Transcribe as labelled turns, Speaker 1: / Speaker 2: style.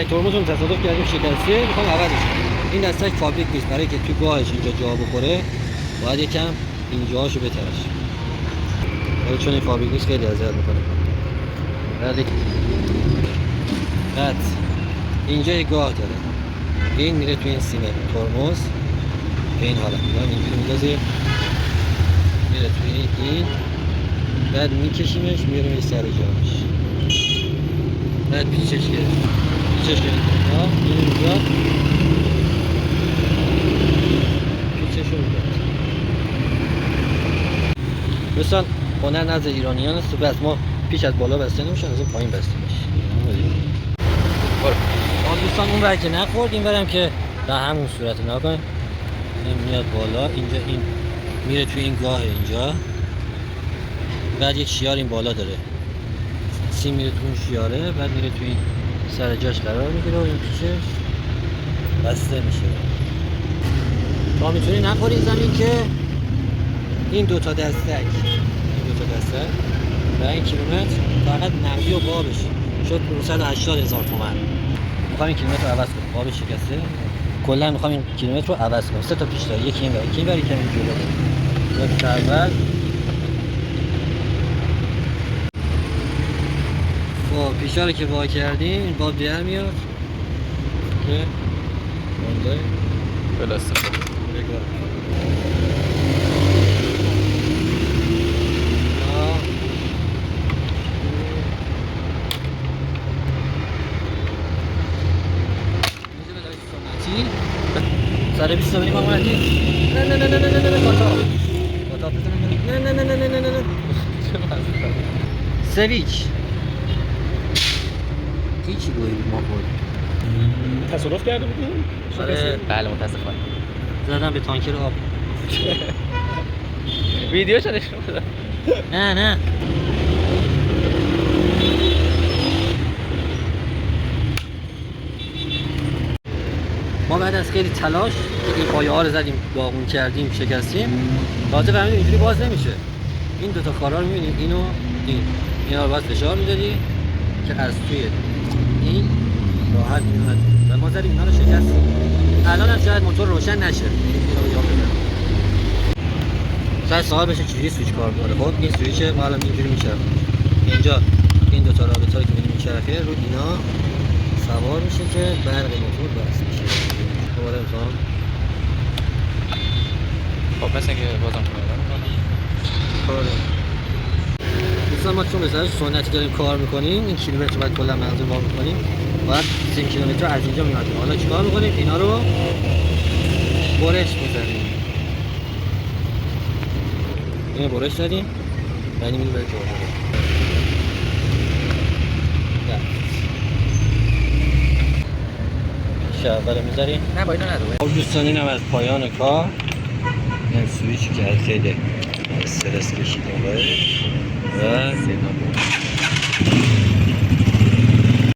Speaker 1: دستک ترمزمون تصادف کردیم شکسته، میخوام عوضش کنیم. این دستک فابریک نیست، برای که تو گاهش اینجا جا بخوره باید یکم اینجاهاشو بترش. ولی چون این فابریک نیست خیلی اذیت میکنه. بعد اینجا یه گاه داره، این میره تو این سیم ترمز به این حالت اینجوری میندازه میره توی این، بعد میکشیمش میره سر جاش، بعد پیچش گرفت اینجا پیچشو میداد. مثلا هنر نزد ایرانیان است، بس ما پیچ از بالا بسته نمیشه، از اون پایین بسته میشه. دوستان اون ور که نخورد، این برم که به همون صورت نگاه این میاد بالا، اینجا این میره توی این گاه اینجا، بعد یک شیار این بالا داره، سیم میره تو اون شیاره، بعد میره توی این سر جاش قرار میگیره و این پیچش بسته میشه. تا میتونی نخوری زمین که این دوتا دستک و این کیلومتر فقط نقدی و بابش شد 580,000 تومان. میخوام این کیلومتر رو عوض کنم، بابش شکسته، کلا میخوام این کیلومتر رو عوض کنم. 3 تا پیچ داره، یکی این ور یکی این ور یکی این جلو. یک اول خب پیچا رو که وا کردیم این باب در میاد که مونده
Speaker 2: پلاستیک
Speaker 1: بگار سر 20 تا بریم آقا مهدی. نه کاتا بزنم. نه سویچ هیچی گویی ما خورد.
Speaker 3: تصادف کرده بودیم؟
Speaker 2: بله متاسفانه
Speaker 1: زدم به تانکر آب.
Speaker 2: ویدیو چه نشون بدم؟
Speaker 1: نه ما بعد از خیلی تلاش که این پایه ها رو زدیم، داغون کردیم، شکستیم، تازه فهمیدیم اینجوری باز نمیشه. این دوتا کارا رو می‌بینید، اینو اینا رو باز فشار میدادی که از توی این راحت میومد و ما زدیم اینا رو شکستیم. الان هم شاید موتور روشن نشه، شاید سوال بشه چجوری سویچ کار می‌کنه. خب این سویچ ما الان اینجوری میشه، اینجا این دوتا رابطه رو که می‌بینید میچرخه رو اینا سوار میشه که برق موتور بس میشه. دوباره امتحان.
Speaker 2: خب مثل اینکه بازم
Speaker 1: کاره دوستان ما چون به صورت سنتی داریم کار میکنیم، این کیلومتر باید کلا منظور ما میکنیم، باید 3 کیلومتر از اینجا میادیم. حالا چیکار میکنیم؟ اینا رو برش میزنیم، اینو برش زدیم یعنی میریم به جواب. اول میذاریم.
Speaker 2: نه با اینو نداره.
Speaker 1: دوستان اینم از پایان کار، این سویچی که خیلی استرس کشیدیم باید و